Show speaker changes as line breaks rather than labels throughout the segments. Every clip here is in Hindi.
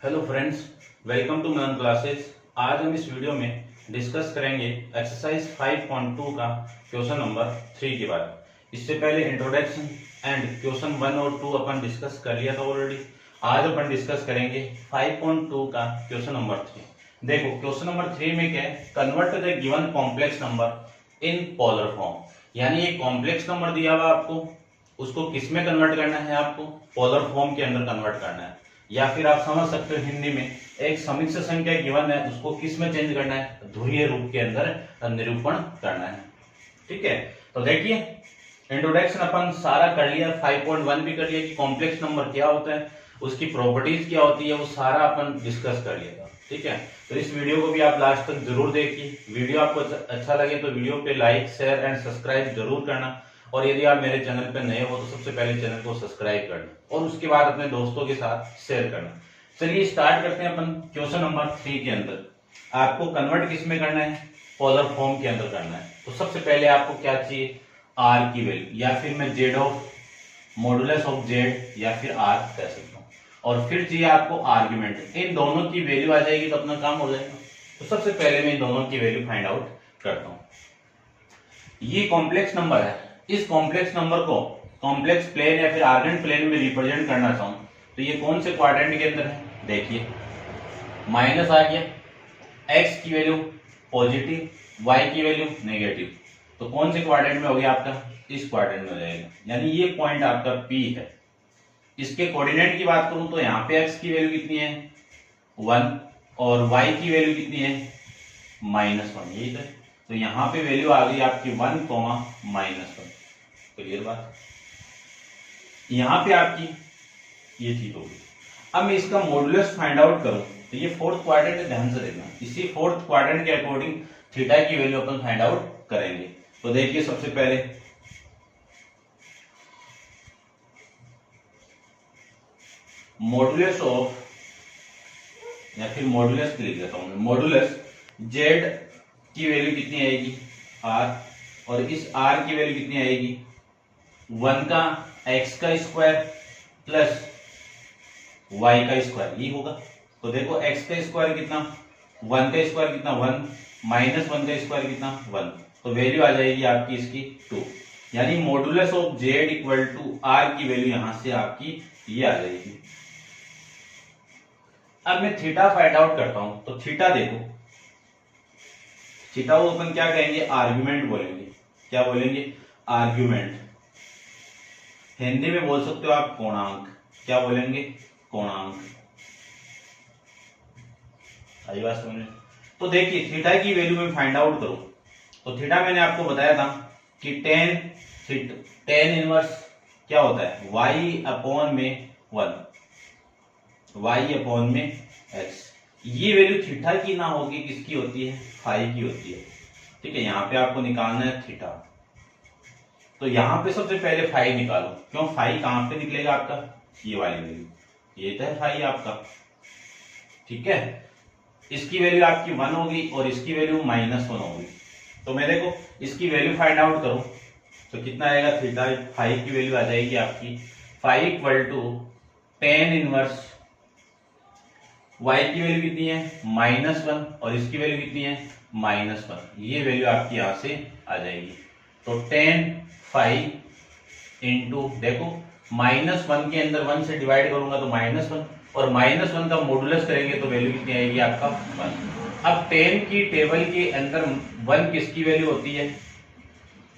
Hello friends, welcome to Manan classes. आज हम इस वीडियो में डिस्कस करेंगे एक्सरसाइज 5.2 का क्वेश्चन नंबर 3 के बारे में। इससे पहले इंट्रोडक्शन एंड क्वेश्चन 1 और 2 अपन डिस्कस कर लिया था ऑलरेडी। आज अपन डिस्कस करेंगे 5.2 का क्वेश्चन नंबर 3। देखो क्वेश्चन नंबर 3 में क्या है, convert the given complex number in polar form. यानी एक कॉम्प्लेक्स नंबर दिया हुआ आपको, उसको किस में कन्वर्ट करना है, आपको पोलर फॉर्म के अंदर कन्वर्ट करना है। या फिर आप समझ सकते हो हिंदी में एक समिश्र संख्या गिवन है, उसको किस में चेंज करना है, ध्रुवीय रूप के अंदर निरूपण करना है। ठीक है, तो देखिए इंट्रोडक्शन अपन सारा कर लिया, 5.1 भी कर लिया कि कॉम्प्लेक्स नंबर क्या होता है, उसकी प्रॉपर्टीज क्या होती है, वो सारा अपन डिस्कस कर लिया था। ठीक है, तो इस वीडियो को भी आप लास्ट तक जरूर देखिए। वीडियो आपको अच्छा लगे तो वीडियो पे लाइक शेयर एंड सब्सक्राइब जरूर करना, और यदि आप मेरे चैनल पर नए हो तो सबसे पहले चैनल को सब्सक्राइब करना और उसके बाद अपने दोस्तों के साथ शेयर करना। चलिए स्टार्ट करते हैं अपन क्वेश्चन नंबर 3 के अंदर। आपको कन्वर्ट किस में करना है, पोलर फॉर्म के अंदर करना है। तो सबसे पहले आपको क्या चाहिए, आर की वैल्यू, या फिर मैं Z of modulus of Z या फिर आर कह सकता हूँ। और फिर चाहिए आपको आर्ग्यूमेंट। इन दोनों की वैल्यू आ जाएगी तो अपना काम हो जाएगा। तो सबसे पहले मैं इन दोनों की वैल्यू फाइंड आउट करता हूँ। ये कॉम्प्लेक्स नंबर है, इस कॉम्प्लेक्स नंबर को कॉम्प्लेक्स प्लेन या फिर आर्गेंट प्लेन में रिप्रेजेंट करना चाहूं तो ये कौन से क्वाड्रेंट के अंदर है, देखिए माइनस आ गया, एक्स की वैल्यू पॉजिटिव, वाई की वैल्यू नेगेटिव। तो कौन से क्वाड्रेंट में हो गया आपका, इस क्वाड्रेंट में हो जाएगा। यानी ये पॉइंट आपका पी है। इसके कोऑर्डिनेट की बात करूं तो यहाँ पे एक्स की वैल्यू कितनी है 1 और वाई की वैल्यू कितनी है -1, यही है। तो यहाँ पे वैल्यू आ गई आपकी 1, -1। क्लियर बात। यहाँ पे आपकी ये चीज होगी। अब मैं इसका मॉडुलस फाइंड आउट करूं तो ये फोर्थ क्वाड्रेंट है, ध्यान से देखना। इसी फोर्थ क्वाड्रेंट के अकॉर्डिंग थीटा की वैल्यू अपन फाइंड आउट करेंगे। तो देखिए सबसे पहले मॉडुलस ऑफ, या फिर मॉडुलस लिख देता हूं, मॉडुलस जेड की वैल्यू कितनी आएगी आर, और इस आर की वैल्यू कितनी आएगी 1 का एक्स का स्क्वायर प्लस वाई का स्क्वायर, ये होगा। तो देखो एक्स का स्क्वायर कितना 1 का स्क्वायर कितना 1, -1 का स्क्वायर कितना 1। तो वैल्यू आ जाएगी आपकी इसकी 2। यानी modulus of Z equal to R की वैल्यू यहां से आपकी ये आ जाएगी। अब मैं थीटा फाइंड आउट करता हूं तो थीटा देखो, थीटा को अपन क्या कहेंगे, आर्ग्यूमेंट बोलेंगे। क्या बोलेंगे, आर्ग्यूमेंट। हिंदी में बोल सकते हो आप कोणांक। क्या बोलेंगे, कोणांक। आई बात समझ में। तो देखिए थीटा की वैल्यू में फाइंड आउट करूं तो थीटा मैंने आपको बताया था कि टेन इनवर्स क्या होता है y अपॉन में 1, y अपॉन में x। ये वैल्यू थीटा की ना होगी, किसकी होती है, फाई की होती है। ठीक है, यहाँ पे आपको निकालना है थीटा। तो यहाँ पे सबसे पहले फाई निकालो। क्यों, फाई कहां पे निकलेगा आपका, ये वाली वैल्यू, ये तो है फाई आपका। ठीक है, इसकी वैल्यू आपकी 1 होगी और इसकी वैल्यू -1 होगी। तो मैं देखो इसकी वैल्यू फाइंड आउट करूं तो कितना आएगा, थीटा फाई की वैल्यू आ जाएगी आपकी phi equal to tan inverse, y की वैल्यू कितनी है -1 और इसकी वैल्यू कितनी है -1। ये वैल्यू आपकी यहां से आ जाएगी। तो टेन फाई इंटू, देखो -1 के अंदर 1 से डिवाइड करूंगा तो -1, और -1 का मॉडुलस करेंगे तो वैल्यू कितनी आएगी आपका 1। अब 10 की टेबल के अंदर 1 किसकी वैल्यू होती है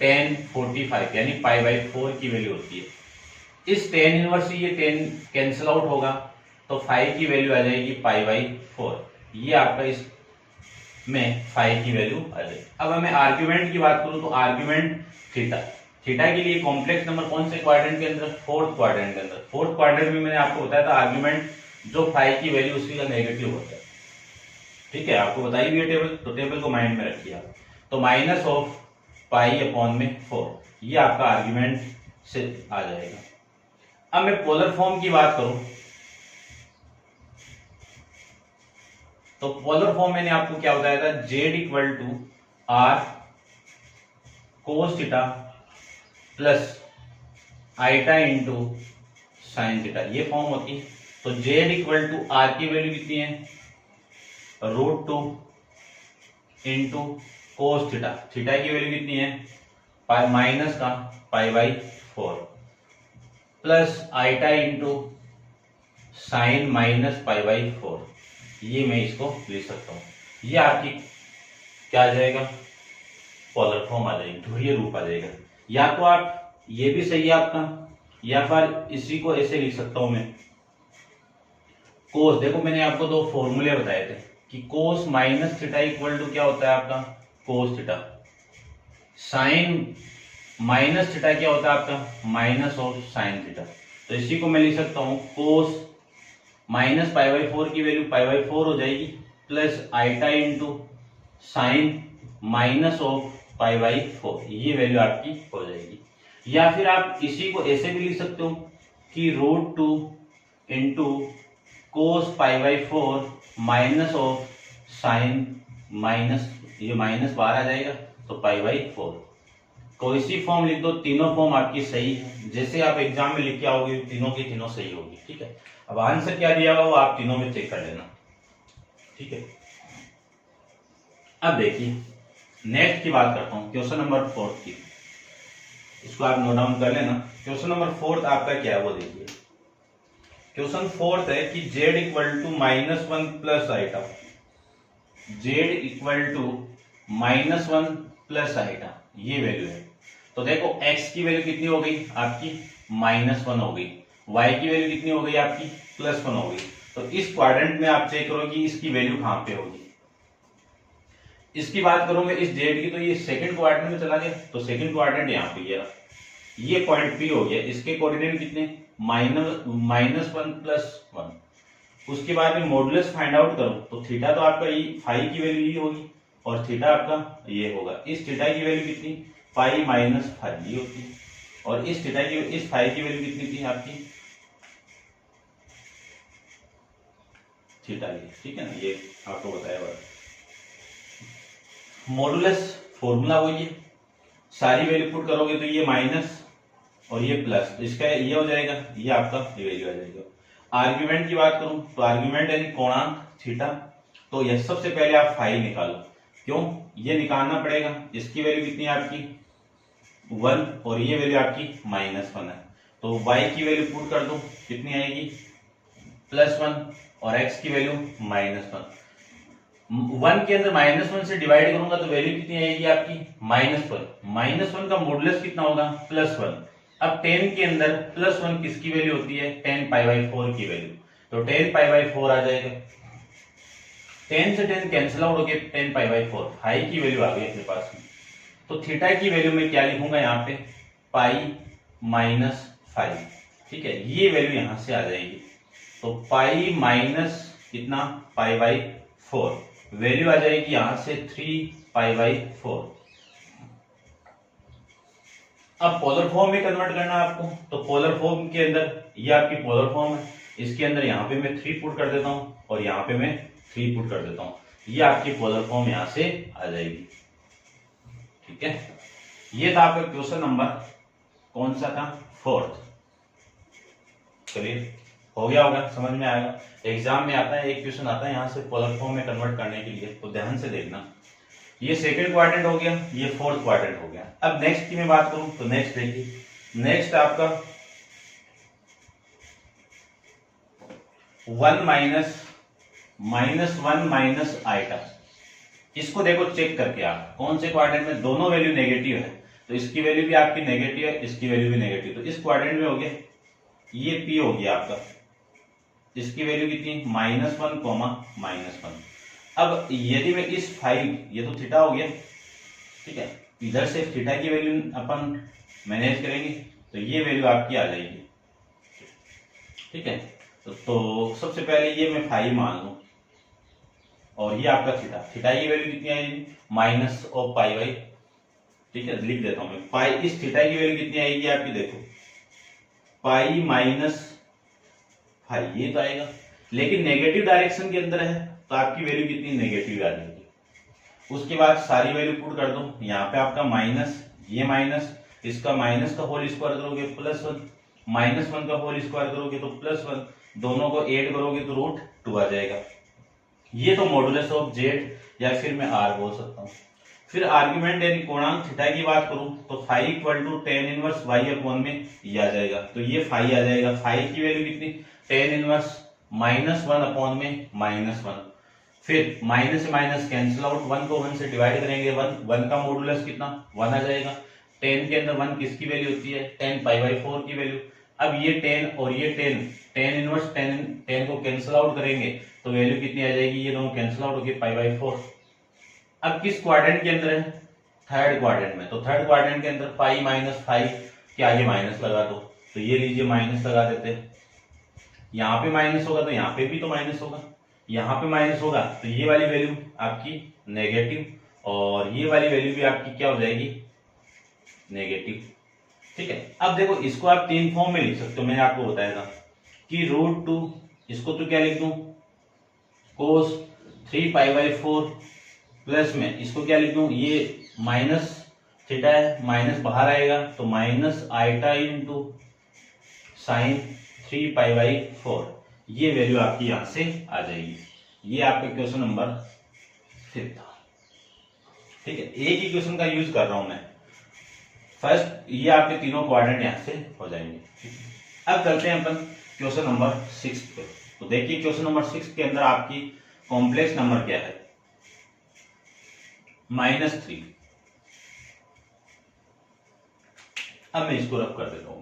1045, यानी π/4 की वैल्यू होती है। इस 10 इनवर्स से ये 10 कैंसिल आउट होगा तो 5 की वैल्यू आ जाएगी π/4। ये आपका इस में 5 की वैल्यू आ जाएगी। अब हमें आर्ग्यूमेंट की बात करूं तो आर्ग्यूमेंट थीटा, थीटा के लिए कॉम्प्लेक्स नंबर कौन से क्वाड्रेंट के अंदर, फोर्थ क्वाड्रेंट के अंदर। फोर्थ क्वाड्रेंट में मैंने आपको बताया था आर्ग्यूमेंट जो 5 की वैल्यू उसकी का नेगेटिव होता है। ठीक है, आपको बताई हुई है टेबल, तो टेबल को माइंड में रखिए आप। तो माइनस ऑफ π/4, ये आपका आर्ग्यूमेंट से आ जाएगा। अब मैं पोलर फॉर्म की बात करूं तो पोलर फॉर्म मैंने आपको क्या बताया था, Z equal to R cos theta plus iota into sine theta, ये फॉर्म होती है। तो जेड इक्वल टू आर की वैल्यू कितनी है, √2 इंटू कोस थीटा, थीटा की वैल्यू कितनी है पाई माइनस का π/4 plus iota into sine minus π/4। ये मैं इसको लिख सकता हूँ। ये आपकी क्या आ जाएगा, पोलर फॉर्म आ जाएगी, ध्रुवीय रूप आ जाएगा। या तो आप ये भी सही है आपका, या फिर इसी को ऐसे लिख सकता हूं मैं, कोस, देखो मैंने आपको दो फॉर्मूले बताए थे कि cos minus theta equal to क्या होता है आपका cos theta, sine minus theta क्या होता है आपका माइनस ऑफ साइन थीटा। तो इसी को मैं लिख सकता हूं कोस माइनस π/4 की वैल्यू π/4 हो जाएगी plus iota into sine minus of π/4, ये वैल्यू आपकी हो जाएगी। या फिर आप इसी को ऐसे भी लिख सकते हो कि √2 into cos π/4 minus of sine minus, ये माइनस बाहर आ जाएगा तो π/4। कोई सी फॉर्म लिख दो, तीनों फॉर्म आपकी सही है, जैसे आप एग्जाम में लिख के आओगे तीनों की तीनों सही होगी। ठीक है, अब आंसर क्या दिया होगा वो आप तीनों में चेक कर लेना। ठीक है, अब देखिए नेक्स्ट की बात करता हूं, क्वेश्चन नंबर 4 की, इसको आप नोट डाउन कर लेना। क्वेश्चन नंबर 4 आपका क्या है वो देखिए। क्वेश्चन 4 है कि z equal to -1 plus iota, z equal to -1 plus iota, ये वैल्यू है। तो देखो x की वैल्यू कितनी हो गई आपकी -1 हो गई, y की वैल्यू कितनी हो गई आपकी +1 हो गई। तो इस क्वाड्रेंट में आप चेक करो कि इसकी वैल्यू कहां पे होगी। इसकी बात करूंगा इस जेड की, तो ये सेकंड क्वाड्रेंट में चला गया, तो सेकंड क्वाड्रेंट यहाँ पे गया, ये पॉइंट P हो गया, इसके कोऑर्डिनेट कितने -1 + 1। उसके बाद में मॉडुलस फाइंड आउट करो तो थीटा तो आपका ये फाई की वैल्यू ये होगी और थीटा आपका ये होगा। इस थीटा की वैल्यू कितनी पाई माइनस फाई ये होती है, और इस थीटा की इस फाई की वैल्यू कितनी थी आपकी थीटा ये। ठीक है ना, ये आपको बताया हुआ। मॉडुलस फॉर्मूला वही है, सारी वैल्यू पुट करोगे तो ये माइनस और ये प्लस, इसका ये हो जाएगा, ये आपका वैल्यू आ जाएगा। आर्ग्यूमेंट की बात करूं तो आर्ग्यूमेंट यानी कोणांक थीटा, तो ये सबसे पहले आप फाई निकालो, क्यों ये निकालना पड़ेगा। इसकी वैल्यू कितनी है आपकी 1 और ये वैल्यू आपकी -1 है, तो y की वैल्यू पुट कर दो, कितनी आएगी +1 और x की वैल्यू -1। 1 के अंदर -1 से डिवाइड करूंगा तो वैल्यू कितनी आएगी आपकी -1। -1 का मॉडुलस कितना होगा +1। अब 10 के अंदर +1 किसकी वैल्यू होती है 10 π/4 की वैल्यू, तो 10 π/4 आ जाएगा। 10 से 10 कैंसिल आउट हो गया, 10 π/4 फाई की वैल्यू आ गई अपने पास में। तो थीटा की वैल्यू में क्या लिखूंगा यहाँ पे पाई माइनस फाई। ठीक है, ये वैल्यू यहां से आ जाएगी, तो पाई माइनस कितना π/4 वैल्यू आ जाएगी यहां से 3 π/4। अब पोलर फॉर्म में कन्वर्ट करना है आपको, तो पोलर फॉर्म के अंदर ये आपकी पोलर फॉर्म है, इसके अंदर यहाँ पे मैं 3 पुट कर देता हूँ और यहाँ पे मैं 3 पुट कर देता हूँ, ये आपकी पोलर फॉर्म यहाँ से आ जाएगी। ठीक है, ये था आपका क्वेश्चन नंबर कौन सा था 4th। चलिए हो गया होगा, समझ में आएगा। एग्जाम में आता है एक क्वेश्चन आता है यहाँ से पोलर फॉर्म में कन्वर्ट करने के लिए, तो ध्यान से देखना। ये सेकंड क्वाड्रेंट हो गया, ये फोर्थ क्वाड्रेंट हो गया। अब नेक्स्ट की मैं बात करूं तो नेक्स्ट देखिए, नेक्स्ट आपका 1 माइनस आइटा। इसको देखो चेक करके आप कौन से क्वाड्रेंट में दोनों वैल्यू नेगेटिव है, तो इसकी वैल्यू भी आपकी नेगेटिव है, इसकी वैल्यू भी नेगेटिव, तो इस क्वाड्रेंट में हो गया ये P हो गया आपका, इसकी वैल्यू कितनी -1, -1। अब यदि मैं इस 5, ये तो थीटा हो गया, ठीक है, इधर से थीटा की वैल्यू अपन मैनेज करेंगे तो ये वैल्यू आपकी आ जाएगी। ठीक है, तो सबसे पहले ये मैं 5 मान लूं और ये आपका थीटा, थीटा की वैल्यू कितनी आएगी -π/। ठीक है, लिख देता हूं मैं पाई, इस थीटा की वैल्यू कितनी आएगी आपकी, देखो पाई माइनस 5 ये तो आएगा, लेकिन नेगेटिव डायरेक्शन के अंदर है तो आपकी वैल्यू कितनी नेगेटिव आ जाएगी। उसके बाद सारी वैल्यू पुट कर दो, यहाँ पे आपका माइनस, ये माइनस, इसका माइनस का होल स्क्वायर करोगे +1, -1 का होल स्क्वायर करोगे तो +1, दोनों को ऐड करोगे तो रूट 2 आ जाएगा। ये तो मॉडुलस ऑफ जेड या फिर मैं आर बोल सकता हूँ। फिर आर्ग्यूमेंट यानी कोणांक थीटा की बात करूं तो phi equal to tan inverse Y upon में ये आ जाएगा, तो ये फाई आ जाएगा। फाई की वैल्यू कितनी, टेन इनवर्स -1 अपॉन में -1। फिर माइनस से माइनस कैंसिल आउट, 1 को 1 से डिवाइड करेंगे, 1 का मॉडुलस कितना 1 आ जाएगा। 10 के अंदर 1 किसकी वैल्यू होती है, 10 पाई बाई 4 की वैल्यू। अब ये 10 और ये 10 इनवर्स 10 को कैंसिल आउट करेंगे तो वैल्यू कितनी आ जाएगी, ये दोनों कैंसिल आउट होगी पाई बाई 4। अब किस क्वाड्रेंट के अंदर है, थर्ड क्वाड्रेंट में, तो थर्ड क्वाड्रेंट के अंदर पाई माइनस 5 के आगे माइनस लगा दो, तो ये लीजिए माइनस लगा देते हैं। यहाँ पे माइनस होगा तो यहाँ पे भी तो माइनस होगा, यहाँ पे माइनस होगा तो ये वाली वैल्यू आपकी नेगेटिव और ये वाली वैल्यू भी आपकी क्या हो जाएगी, नेगेटिव। ठीक है, अब देखो इसको आप तीन फॉर्म में लिख सकते हो, मैंने आपको बताया था कि √2, इसको तो क्या लिख दूं, कोस 3 पाई बाई 4 प्लस में इसको क्या लिख दूं, ये माइनस थीटा है, माइनस बाहर आएगा तो minus iota into sine 3 pi by 4, ये वैल्यू आपकी यहां से आ जाएगी। ये आपका क्वेश्चन नंबर 5 था। ठीक है, एक ही क्वेश्चन का यूज कर रहा हूं मैं। फर्स्ट ये आपके तीनों क्वाड्रेंट यहां से हो जाएंगे। अब चलते हैं अपन क्वेश्चन नंबर 6 पे। तो देखिए क्वेश्चन नंबर 6 के अंदर आपकी कॉम्प्लेक्स नंबर क्या है, -3। अब मैं इसको रब कर देता हूं,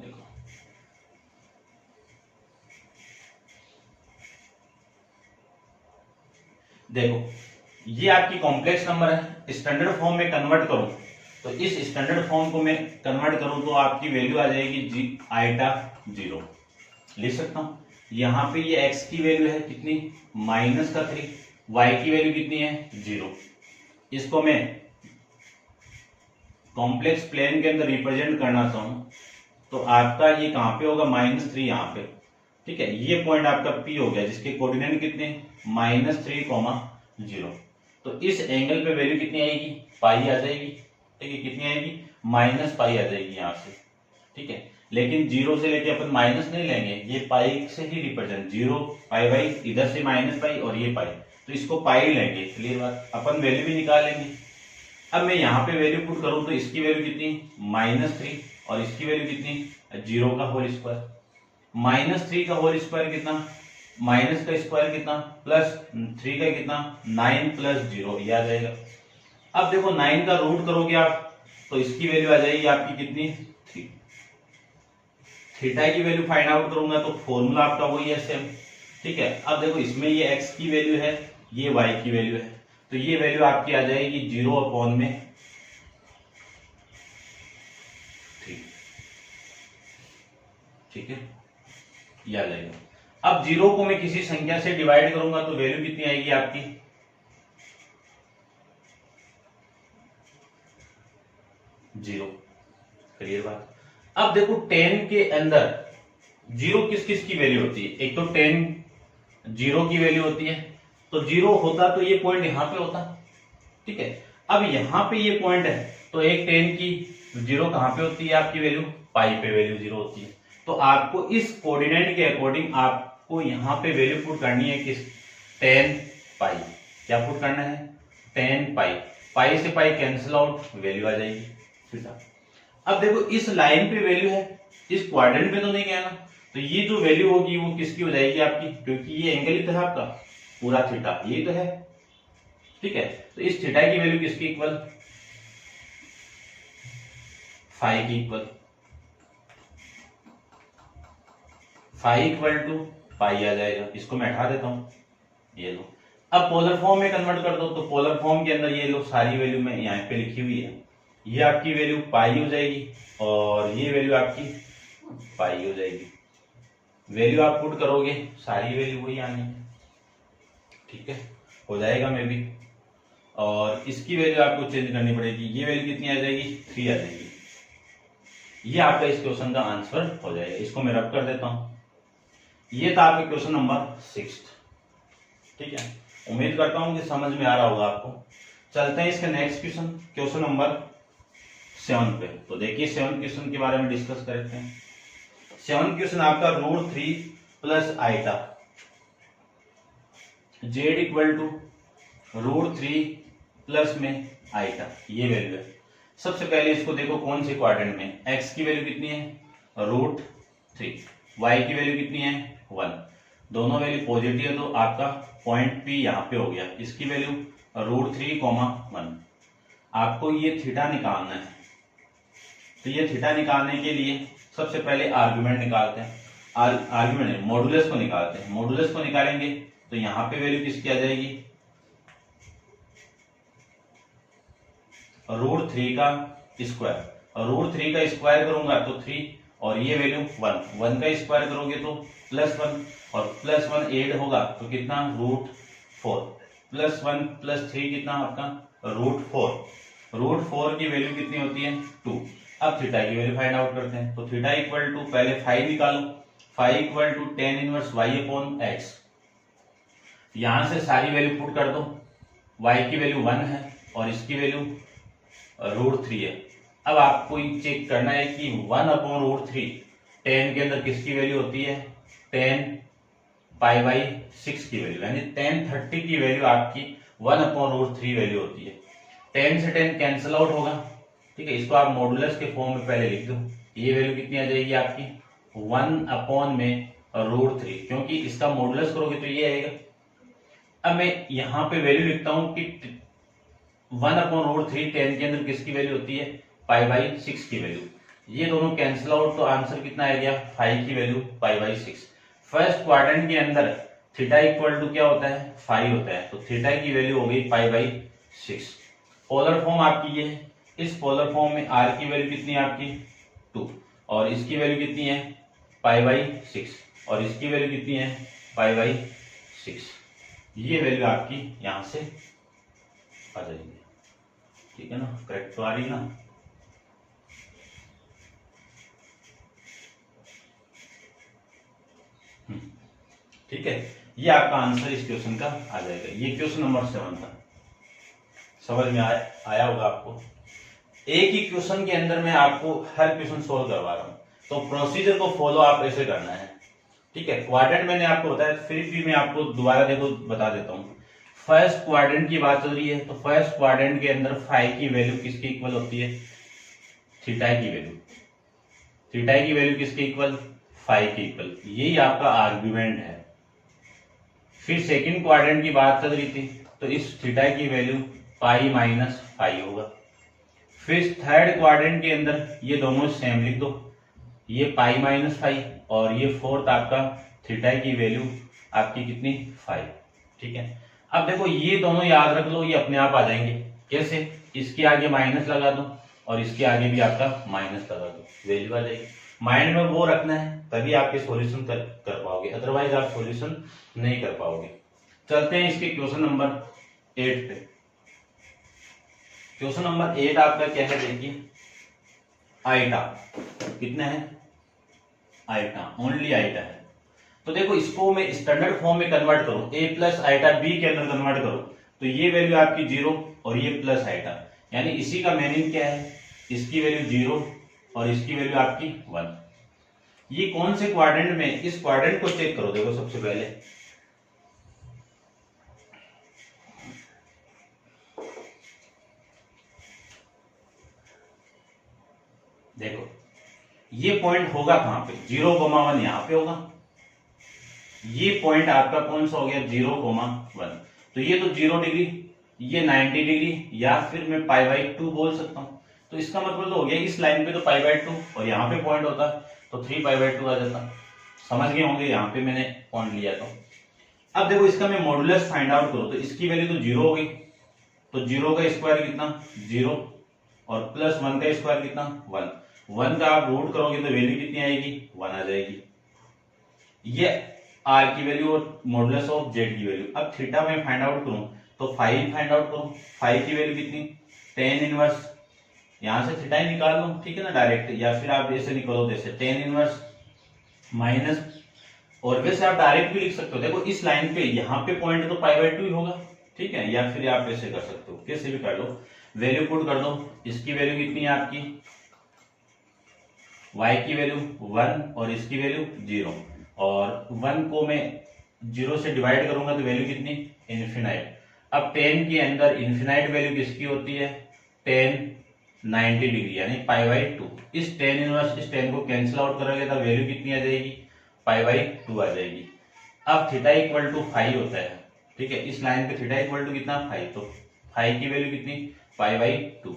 देखो ये आपकी कॉम्प्लेक्स नंबर है। स्टैंडर्ड फॉर्म में कन्वर्ट करूं तो इस स्टैंडर्ड फॉर्म को मैं कन्वर्ट करूं तो आपकी वैल्यू आ जाएगी आइटा 0, लिख सकता हूं। यहां पे ये x की वैल्यू है कितनी, -3, y की वैल्यू कितनी है 0। इसको मैं कॉम्प्लेक्स प्लेन के अंदर रिप्रेजेंट करना चाहूं तो आपका ये कहां पे होगा, -3 यहां पे। ठीक है, ये पॉइंट आपका P हो गया जिसके कोऑर्डिनेट कितने, -3, 0। तो इस एंगल पे वैल्यू कितनी आएगी, पाई आ जाएगी। ठीक है, कितनी आएगी, -पाई आ जाएगी यहां से। ठीक है, लेकिन 0 से लेके अपन माइनस नहीं लेंगे, ये पाई से ही रिप्रेजेंट, 0 पाई बाई, इधर से -पाई और ये पाई, तो इसको पाई लेंगे। क्लियर बात, अपन वैल्यू भी निकाल लेंगे। अब मैं यहाँ पे वैल्यू पुट करूं तो इसकी वैल्यू कितनी, -3 और इसकी वैल्यू कितनी, 0 का होल स्क्वायर। -3 का होल स्क्वायर कितना, माइनस का स्क्वायर कितना, +3 का कितना, 9 + 0, ये आ जाएगा। अब देखो 9 का रूट करोगे आप तो इसकी वैल्यू आ जाएगी आपकी कितनी, 3। थीटा की वैल्यू फाइंड आउट करूंगा तो फॉर्मूला आपका वही है सेम। ठीक है, अब देखो इसमें ये x की वैल्यू है, ये y की वैल्यू है, तो ये वैल्यू आपकी आ जाएगी 0/3। ठीक है, ये आ जाएगा। अब 0 को मैं किसी संख्या से डिवाइड करूंगा तो वैल्यू कितनी आएगी आपकी, 0। क्लियर बात। अब देखो 10 के अंदर 0 किस किस की वैल्यू होती है, एक तो 10 0 की वैल्यू होती है, तो 0 होता तो ये पॉइंट यहां पे होता। ठीक है, अब यहां पे ये पॉइंट है तो एक 10 की 0 कहां पे होती है आपकी वैल्यू, पाई पे वैल्यू 0 होती है। तो आपको इस कोऑर्डिनेट के अकॉर्डिंग आपको यहां पे वैल्यू पुट करनी है किस, 10 पाई। क्या पुट करना है, 10 पाई। पाई से पाई कैंसिल आउट, वैल्यू आ जाएगी थीटा। अब देखो इस लाइन पे वैल्यू है, इस क्वाड्रेंट पे तो नहीं गया ना, तो ये जो वैल्यू होगी वो किसकी हो जाएगी आपकी, क्योंकि ये एंगल ही तो है आपका पूरा थीटा, ये तो है। ठीक है, तो इस थीटा की वैल्यू किसकी इक्वल, फाई की इक्वल, फाई इक्वल टू पाई आ जाएगा। इसको मैं हटा देता हूं, ये लो। अब पोलर फॉर्म में कन्वर्ट कर दो, तो पोलर फॉर्म के अंदर ये लो सारी वैल्यू में यहाँ पे लिखी हुई है, ये आपकी वैल्यू पाई हो जाएगी और ये वैल्यू आपकी पाई हो जाएगी। वैल्यू आप पुट करोगे सारी वैल्यू वही आनी है। ठीक है, हो जाएगा मे भी, और इसकी वैल्यू आपको चेंज करनी पड़ेगी, ये वैल्यू कितनी आ जाएगी, 3 आ जाएगी। ये आपका इस क्वेश्चन का आंसर हो जाएगा। इसको मैं रब कर देता हूं। ये था आपका क्वेश्चन नंबर 6। ठीक है, उम्मीद करता हूं कि समझ में आ रहा होगा आपको। चलते हैं इसका नेक्स्ट क्वेश्चन, क्वेश्चन नंबर 7 पे। तो देखिए 7 क्वेश्चन के बारे में डिस्कस करते हैं। 7 क्वेश्चन आपका √3 plus iota, Z equal to √3 plus में आइटा, ये वैल्यू है। सबसे पहले इसको देखो कौन से क्वाड्रेंट में, x की वैल्यू कितनी है √3, y की वैल्यू कितनी है 1, दोनों वैल्यू पॉजिटिव है तो आपका पॉइंट P यहाँ पे हो गया, इसकी वैल्यू √3,1। आपको ये थीटा निकालना है, तो ये थीटा निकालने के लिए सबसे पहले आर्गुमेंट निकालते हैं, आर्गुमेंट मॉडुलस को निकालते हैं। मॉडुलस को निकालेंगे तो यहाँ पे वैल्यू किसकी आ जाएगी √3 का स्क्वायर, √3 का स्क्वायर करूंगा तो 3 और ये वैल्यू 1 का स्क्वायर करोगे तो +1 और +1 ऐड होगा तो कितना √4, +1 +3 कितना आपका √4 की वैल्यू कितनी होती है 2। अब थीटा की वैल्यू फाइंड आउट करते हैं, तो थीटा इक्वल टू पहले फाई निकालो, phi equal to tan inverse y/x, यहां से सारी वैल्यू पुट कर दो, y की वैल्यू 1 है और इसकी वैल्यू √3 है। अब आपको ये चेक करना है कि 1/√3 tan के अंदर किसकी वैल्यू होती है tan π/6 की वैल्यू, यानी tan 30 की वैल्यू आपकी 1/√3 वैल्यू होती है। tan से tan कैंसिल आउट होगा, ठीक है, इसको आप मॉडुलस के फॉर्म में पहले लिख दो, ये वैल्यू कितनी आ जाएगी आपकी 1/√3, क्योंकि इसका मॉडुलस करोगे तो ये आएगा। अब मैं यहाँ पे वैल्यू लिखता हूँ कि 1/√3 tan के अंदर किसकी वैल्यू होती है π/6 की वैल्यू, ये दोनों कैंसिल आउट तो आंसर कितना आ गया 5 की वैल्यू π/6। फर्स्ट क्वाड्रेंट के अंदर थीटा इक्वल टू क्या होता है 5 होता है, तो थीटा की वैल्यू हो गई π/6। पोलर फॉर्म आपकी ये है, इस पोलर फॉर्म में r की वैल्यू कितनी है आपकी 2 और इसकी वैल्यू कितनी है π/6 और इसकी वैल्यू कितनी है π/6, ये वैल्यू आपकी यहां से आ जाएगी, ठीक है ना, करेक्ट तो आ रही ना। ठीक है, ये आपका आंसर इस क्वेश्चन का आ जाएगा। ये क्वेश्चन नंबर 7 था, समझ में आया होगा आपको। एक ही क्वेश्चन के अंदर मैं आपको हर क्वेश्चन सोल्व करवा रहा हूं, तो प्रोसीजर को फॉलो आप ऐसे करना है, ठीक है। क्वाड्रेंट मैंने आपको बताया, फिर भी मैं आपको दोबारा देखो बता देता हूँ। फर्स्ट क्वाड्रेंट की बात चल रही है, तो फर्स्ट क्वाड्रेंट के अंदर फाई की वैल्यू किसके इक्वल होती है थीटा की वैल्यू, थीटा की वैल्यू किसके इक्वल फाई के इक्वल, यही आपका आर्गुमेंट है। फिर सेकंड क्वाड्रेंट की बात चल रही थी, तो इस थीटा की वैल्यू π-φ होगा। फिर थर्ड क्वाड्रेंट के अंदर ये दोनों सेम लिख दो, ये π-φ और ये फोर्थ आपका थीटा की वैल्यू आपकी कितनी 5, ठीक है। अब देखो ये दोनों याद रख लो, ये अपने आप आ जाएंगे, कैसे, इसके आगे माइनस लगा दो और इसके आगे भी आपका माइनस लगा दो, वैल्यू आ जाएगी। माइंड में वो रखना है, तभी आपके सॉल्यूशन कर पाओगे, अदरवाइज आप सॉल्यूशन नहीं कर पाओगे। चलते हैं इसके क्वेश्चन नंबर 8 पे। क्वेश्चन नंबर 8 आपका क्या है, देखिए आइटा कितना है, आइटा ओनली आइटा है। तो देखो इसको मैं स्टैंडर्ड फॉर्म में कन्वर्ट करूं, a प्लस आइटा b के अंदर कन्वर्ट करूं, तो ये वैल्यू आपकी 0 और ये प्लस आइटा, यानी इसी का मीनिंग क्या है, इसकी वैल्यू 0 और इसकी वैल्यू आपकी 1। ये कौन से क्वाड्रेंट में, इस क्वाड्रेंट को चेक करो। देखो सबसे पहले देखो ये पॉइंट होगा कहां पे, 0,1 यहां पे होगा, ये पॉइंट आपका कौन सा हो गया 0,1, तो ये तो 0 डिग्री, ये 90 डिग्री, या फिर मैं π/2 बोल सकता हूं। तो इसका मतलब तो हो गया इस लाइन पे तो π/2 और यहाँ पे पॉइंट होता तो 3π/2 आ जाता। समझ गए होंगे, यहाँ पे मैंने पॉइंट लिया था। अब देखो इसका मैं मॉडुलस फाइंड आउट करूं, तो इसकी वैल्यू तो 0 हो गई, तो 0 का स्क्वायर कितना 0 और प्लस 1 का स्क्वायर कितना 1 का आप रूट करोगे तो वैल्यू कितनी आएगी 1 आ जाएगी। ये r की वैल्यू और मॉडुलस ऑफ z की वैल्यू। अब थीटा में फाइंड आउट करूं तो फाई फाइंड आउट करूं, फाई की वैल्यू कितनी tan इनवर्स, यहां से थीटा ही निकाल लो, ठीक है ना डायरेक्ट, या फिर आप ऐसे निकालो जैसे tan इनवर्स माइनस, और वैसे आप डायरेक्ट भी लिख सकते हो। देखो इस लाइन पे यहाँ पे पॉइंट तो π/2 ही होगा, ठीक है, या फिर आप ऐसे कर सकते हो, कैसे भी कर लो, वैल्यू पुट कर दो। इसकी वैल्यू कितनी है आपकी y की वैल्यू 1 और इसकी वैल्यू 0, और 1 को मैं 0 से डिवाइड करूंगा तो वैल्यू कितनी, इन्फिनाइट। अब 10 के अंदर इन्फिनाइट वैल्यू किसकी होती है, 10 90 डिग्री यानी π/2। इस 10 इनवर्स इस 10 को कैंसिल आउट करोगे तो वैल्यू कितनी आ जाएगी, π/2 आ जाएगी। अब थीटा इक्वल टू 5 होता है, ठीक है, इस लाइन पे थीटा इक्वल टू कितना 5, तो 5 की वैल्यू कितनी π/2,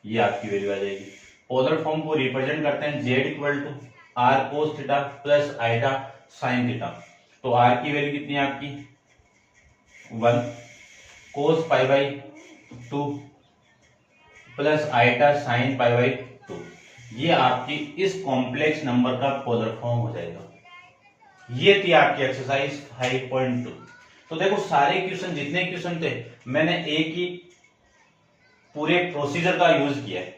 ये आपकी वैल्यू आ जाएगी। पोलर फॉर्म को रिप्रेजेंट करते हैं z equal to r cos theta plus iota sine theta. तो r की वैल्यू कितनी है आपकी 1 cos π/2 प्लस आइटा साइन π/2, ये आपकी इस कॉम्प्लेक्स नंबर का पोलर फॉर्म हो जाएगा। ये थी आपकी एक्सरसाइज 5.2। तो देखो सारे क्वेश्चन जितने क्वेश्चन थे मैंने एक ही पूरे प्रोसीजर का यूज किया है,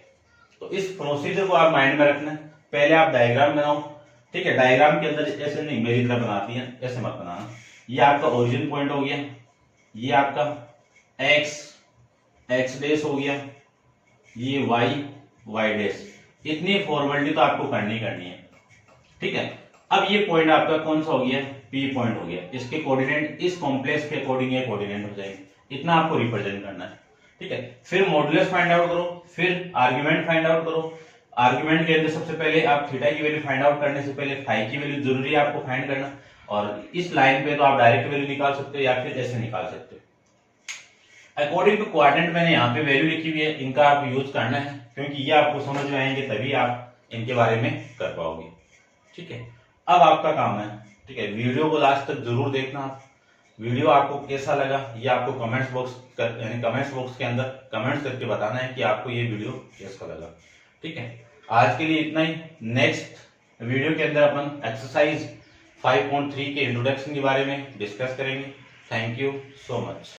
तो इस प्रोसीजर को आप माइंड में रखना। पहले आप डायग्राम बनाओ, ठीक है, डायग्राम के अंदर ऐसे नहीं मेरी तरह बनाती है, ऐसे मत बनाना। ये आपका ओरिजिन पॉइंट हो गया, ये आपका x डैश हो गया, ये y डैश। इतनी फॉर्मेलिटी तो आपको करनी है, ठीक है। अब ये पॉइंट आपका कौन सा हो गया, P पॉइंट हो गया। इसके कोऑर्डिनेट इस कॉम्प्लेक्स के अकॉर्डिंग ये कोऑर्डिनेट हो जाएंगे, इतना आपको रिप्रेजेंट करना है, ठीक है। फिर मॉडुलस फाइंड आउट करो, फिर आर्गुमेंट फाइंड आउट करो। आर्गुमेंट के अंदर सबसे पहले आप थीटा की वैल्यू फाइंड आउट करने से पहले फाई की वैल्यू जरूरी है आपको फाइंड करना, और इस लाइन पे तो आप डायरेक्ट वैल्यू निकाल सकते हो या फिर ऐसे निकाल सकते हो। अकॉर्डिंग टू क्वाड्रेंट मैंने यहाँ पे वैल्यू लिखी हुई है, इनका आप यूज करना है क्योंकि ये आपको समझ में आएंगे तभी आप इनके बारे में कर पाओगे, ठीक है। अब आपका काम है, ठीक है, वीडियो को लास्ट तक जरूर देखना। वीडियो आपको कैसा लगा ये आपको कमेंट्स बॉक्स के अंदर कमेंट्स करके बताना है कि आपको ये वीडियो कैसा लगा, ठीक है। आज के लिए इतना ही। नेक्स्ट वीडियो के अंदर अपन एक्सरसाइज 5.3 के इंट्रोडक्शन के बारे में डिस्कस करेंगे। Thank you so much.